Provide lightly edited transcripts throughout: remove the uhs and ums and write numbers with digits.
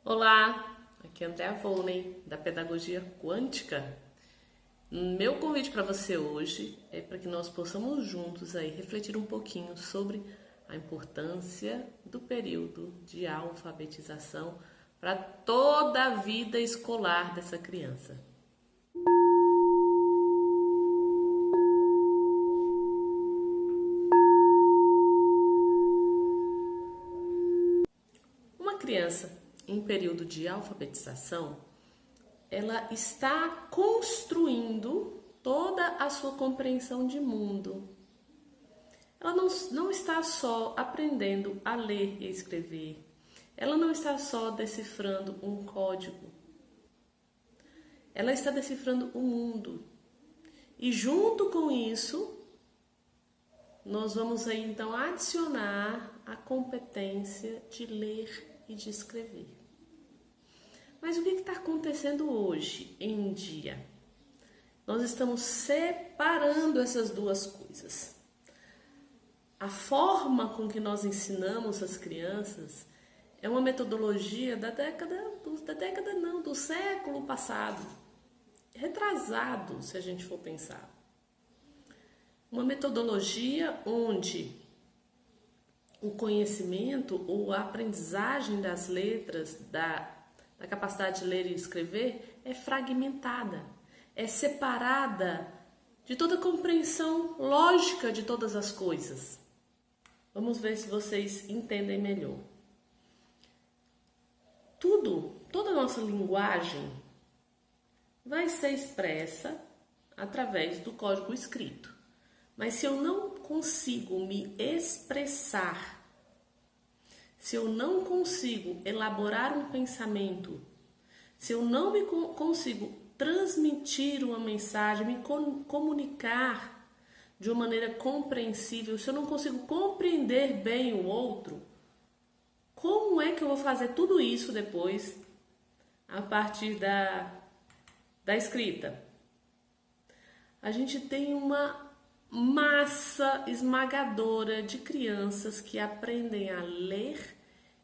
Olá, aqui é Andrea Volney, da Pedagogia Quântica. Meu convite para você hoje é para que nós possamos juntos aí refletir um pouquinho sobre a importância do período de alfabetização para toda a vida escolar dessa criança. Uma criança em período de alfabetização, ela está construindo toda a sua compreensão de mundo. Ela não está só aprendendo a ler e escrever. Ela não está só decifrando um código. Ela está decifrando o mundo. E junto com isso, nós vamos aí então adicionar a competência de ler e de escrever. Mas o que está acontecendo hoje em dia? Nós estamos separando essas duas coisas. A forma com que nós ensinamos as crianças é uma metodologia do século passado, retrasado, se a gente for pensar. Uma metodologia onde o conhecimento ou a aprendizagem das letras, da capacidade de ler e escrever é fragmentada, é separada de toda a compreensão lógica de todas as coisas. Vamos ver se vocês entendem melhor. Toda a nossa linguagem vai ser expressa através do código escrito. Mas se eu não consigo me expressar, se eu não consigo elaborar um pensamento, se eu não me consigo transmitir uma mensagem, me comunicar de uma maneira compreensível, se eu não consigo compreender bem o outro, como é que eu vou fazer tudo isso depois a partir da escrita? A gente tem uma massa esmagadora de crianças que aprendem a ler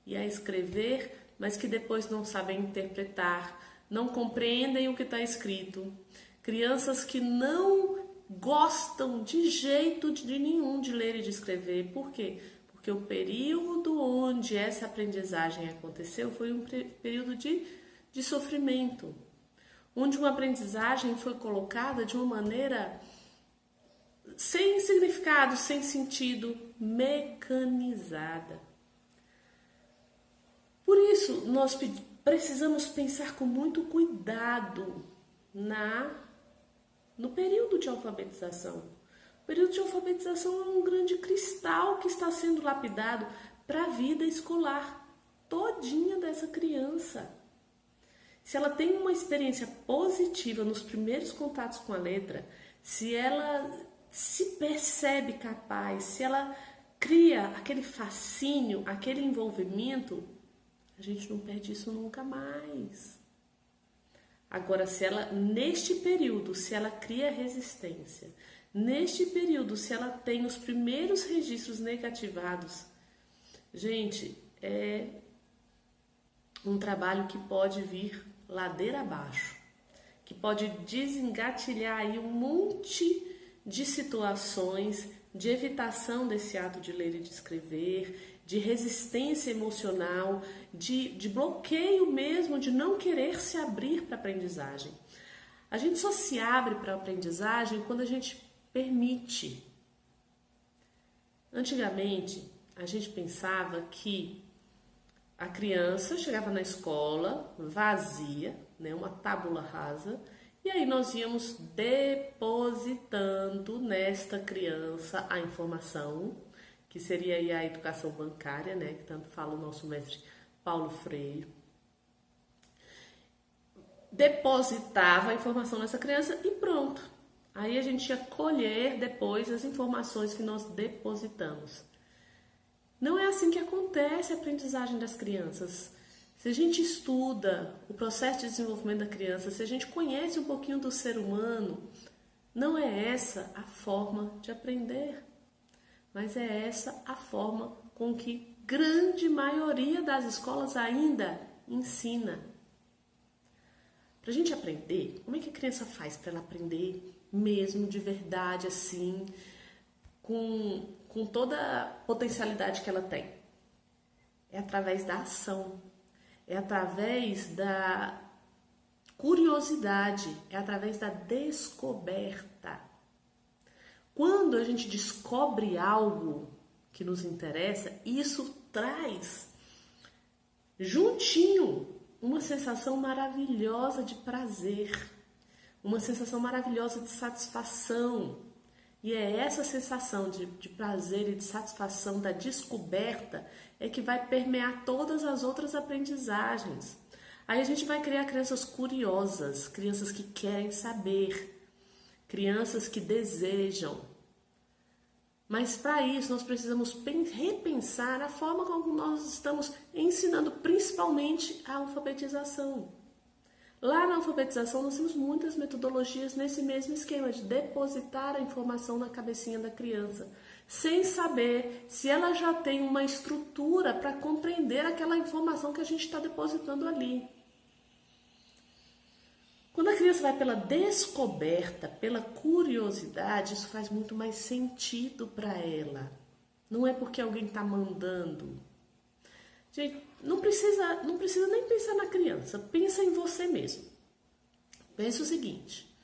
e a escrever, mas que depois não sabem interpretar, não compreendem o que está escrito. Crianças que não gostam de jeito nenhum de ler e de escrever. Por quê? Porque o período onde essa aprendizagem aconteceu foi um período de sofrimento, onde uma aprendizagem foi colocada de uma maneira sem significado, sem sentido, mecanizada. Por isso, nós precisamos pensar com muito cuidado no período de alfabetização. O período de alfabetização é um grande cristal que está sendo lapidado para a vida escolar todinha dessa criança. Se ela tem uma experiência positiva nos primeiros contatos com a letra, se ela se percebe capaz, se ela cria aquele fascínio, aquele envolvimento, a gente não perde isso nunca mais. Agora, se ela, neste período, se ela cria resistência, neste período, se ela tem os primeiros registros negativados, gente, é um trabalho que pode vir ladeira abaixo, que pode desengatilhar aí um monte de situações de evitação desse ato de ler e de escrever, de resistência emocional, de bloqueio mesmo, de não querer se abrir para a aprendizagem. A gente só se abre para a aprendizagem quando a gente permite. Antigamente, a gente pensava que a criança chegava na escola vazia, né, uma tábula rasa, e aí nós íamos depositando nesta criança a informação, que seria aí a educação bancária, né, que tanto fala o nosso mestre Paulo Freire. Depositava a informação nessa criança e pronto. Aí a gente ia colher depois as informações que nós depositamos. Não é assim que acontece a aprendizagem das crianças. Se a gente estuda o processo de desenvolvimento da criança, se a gente conhece um pouquinho do ser humano, não é essa a forma de aprender, mas é essa a forma com que grande maioria das escolas ainda ensina. Para a gente aprender, como é que a criança faz para ela aprender mesmo, de verdade, assim, com toda a potencialidade que ela tem? É através da ação, é através da curiosidade, é através da descoberta. Quando a gente descobre algo que nos interessa, isso traz juntinho uma sensação maravilhosa de prazer, uma sensação maravilhosa de satisfação. E é essa sensação de prazer e de satisfação da descoberta é que vai permear todas as outras aprendizagens. Aí a gente vai criar crianças curiosas, crianças que querem saber, crianças que desejam. Mas para isso nós precisamos repensar a forma como nós estamos ensinando, principalmente a alfabetização. Lá na alfabetização nós temos muitas metodologias nesse mesmo esquema de depositar a informação na cabecinha da criança, sem saber se ela já tem uma estrutura para compreender aquela informação que a gente está depositando ali. Quando a criança vai pela descoberta, pela curiosidade, isso faz muito mais sentido para ela. Não é porque alguém está mandando. Gente, não precisa nem pensar na criança, pensa em você mesmo. Pensa o seguinte: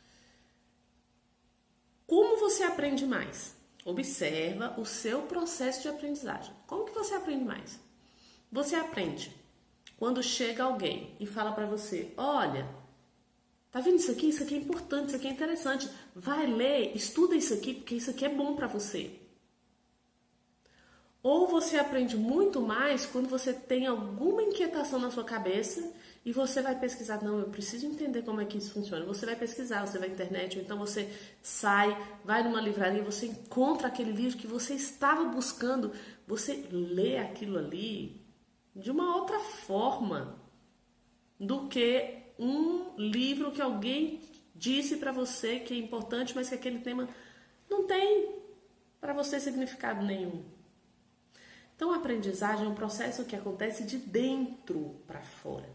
como você aprende mais? Observa o seu processo de aprendizagem. Como que você aprende mais? Você aprende quando chega alguém e fala para você: olha, tá vendo isso aqui? Isso aqui é importante, isso aqui é interessante. Vai ler, estuda isso aqui, porque isso aqui é bom para você. Ou você aprende muito mais quando você tem alguma inquietação na sua cabeça e você vai pesquisar. Não, eu preciso entender como é que isso funciona. Você vai pesquisar, você vai na internet, ou então você sai, vai numa livraria, você encontra aquele livro que você estava buscando. Você lê aquilo ali de uma outra forma do que um livro que alguém disse para você que é importante, mas que aquele tema não tem para você significado nenhum. Então, a aprendizagem é um processo que acontece de dentro para fora.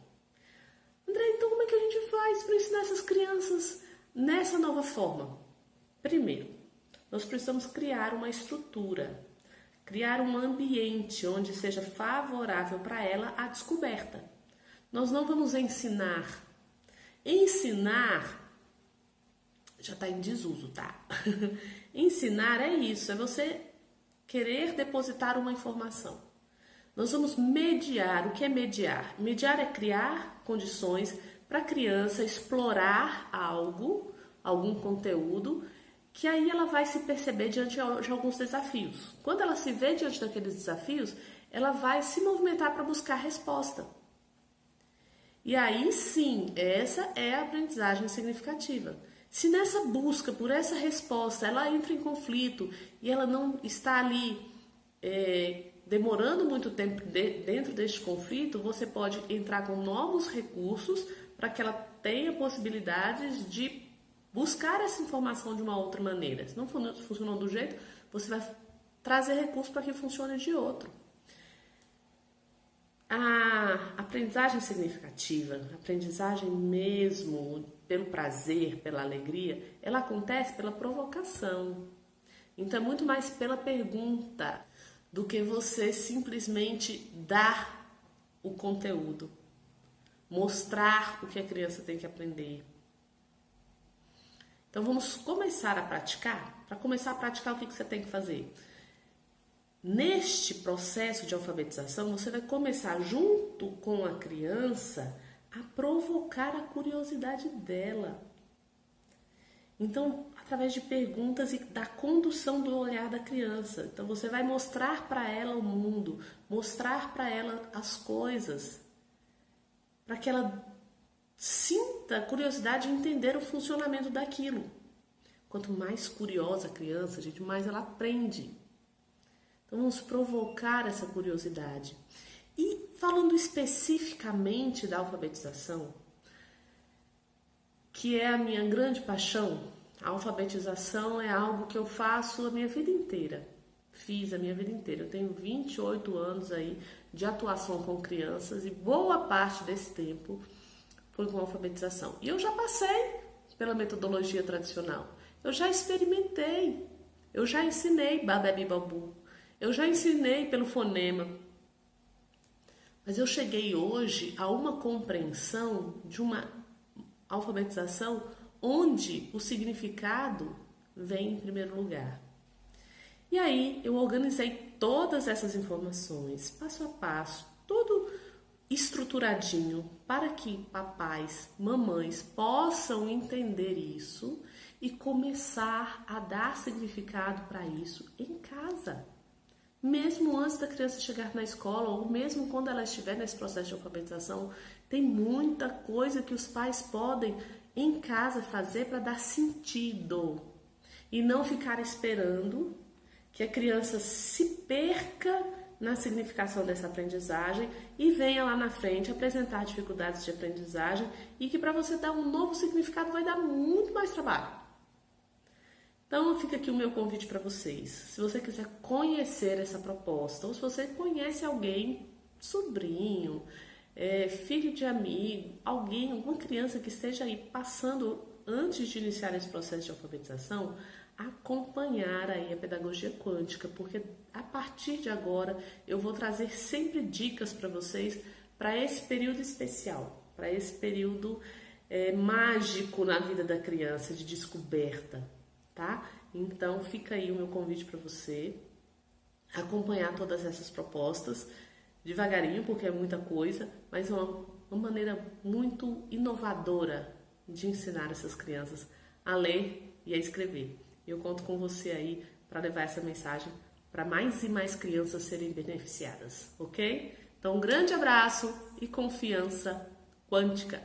André, então como é que a gente faz para ensinar essas crianças nessa nova forma? Primeiro, nós precisamos criar uma estrutura, criar um ambiente onde seja favorável para ela a descoberta. Nós não vamos ensinar. Ensinar já está em desuso, tá? Ensinar é isso, é você querer depositar uma informação. Nós vamos mediar. O que é mediar? Mediar é criar condições para a criança explorar algo, algum conteúdo, que aí ela vai se perceber diante de alguns desafios. Quando ela se vê diante daqueles desafios, ela vai se movimentar para buscar resposta. E aí sim, essa é a aprendizagem significativa. Se nessa busca por essa resposta ela entra em conflito e ela não está ali demorando muito tempo dentro deste conflito, você pode entrar com novos recursos para que ela tenha possibilidades de buscar essa informação de uma outra maneira. Se não funcionou do jeito, você vai trazer recursos para que funcione de outro. A aprendizagem significativa, a aprendizagem mesmo pelo prazer, pela alegria, ela acontece pela provocação. Então é muito mais pela pergunta do que você simplesmente dar o conteúdo, mostrar o que a criança tem que aprender. Então vamos começar a praticar. Para começar a praticar, o que você tem que fazer? Neste processo de alfabetização, você vai começar junto com a criança a provocar a curiosidade dela. Então, através de perguntas e da condução do olhar da criança. Então, você vai mostrar para ela o mundo, mostrar para ela as coisas, para que ela sinta a curiosidade de entender o funcionamento daquilo. Quanto mais curiosa a criança, gente, mais ela aprende. Então, vamos provocar essa curiosidade. E falando especificamente da alfabetização, que é a minha grande paixão, a alfabetização é algo que eu faço a minha vida inteira. fiz a minha vida inteira. Eu tenho 28 anos aí de atuação com crianças e boa parte desse tempo foi com alfabetização. E eu já passei pela metodologia tradicional. Eu já experimentei. Eu já ensinei babebi babu. Eu já ensinei pelo fonema. Mas eu cheguei hoje a uma compreensão de uma alfabetização onde o significado vem em primeiro lugar. E aí eu organizei todas essas informações, passo a passo, tudo estruturadinho, para que papais, mamães possam entender isso e começar a dar significado para isso em casa. Mesmo antes da criança chegar na escola, ou mesmo quando ela estiver nesse processo de alfabetização, tem muita coisa que os pais podem em casa fazer para dar sentido e não ficar esperando que a criança se perca na significação dessa aprendizagem e venha lá na frente apresentar dificuldades de aprendizagem e que para você dar um novo significado vai dar muito mais trabalho. Então fica aqui o meu convite para vocês. Se você quiser conhecer essa proposta, ou se você conhece alguém, sobrinho, filho de amigo, alguém, alguma criança que esteja aí passando antes de iniciar esse processo de alfabetização, acompanhar aí a pedagogia quântica, porque a partir de agora eu vou trazer sempre dicas para vocês para esse período especial, para esse período mágico na vida da criança, de descoberta, tá? Então fica aí o meu convite para você acompanhar todas essas propostas devagarinho, porque é muita coisa, mas é uma maneira muito inovadora de ensinar essas crianças a ler e a escrever. Eu conto com você aí para levar essa mensagem para mais e mais crianças serem beneficiadas, ok? Então, um grande abraço e confiança quântica!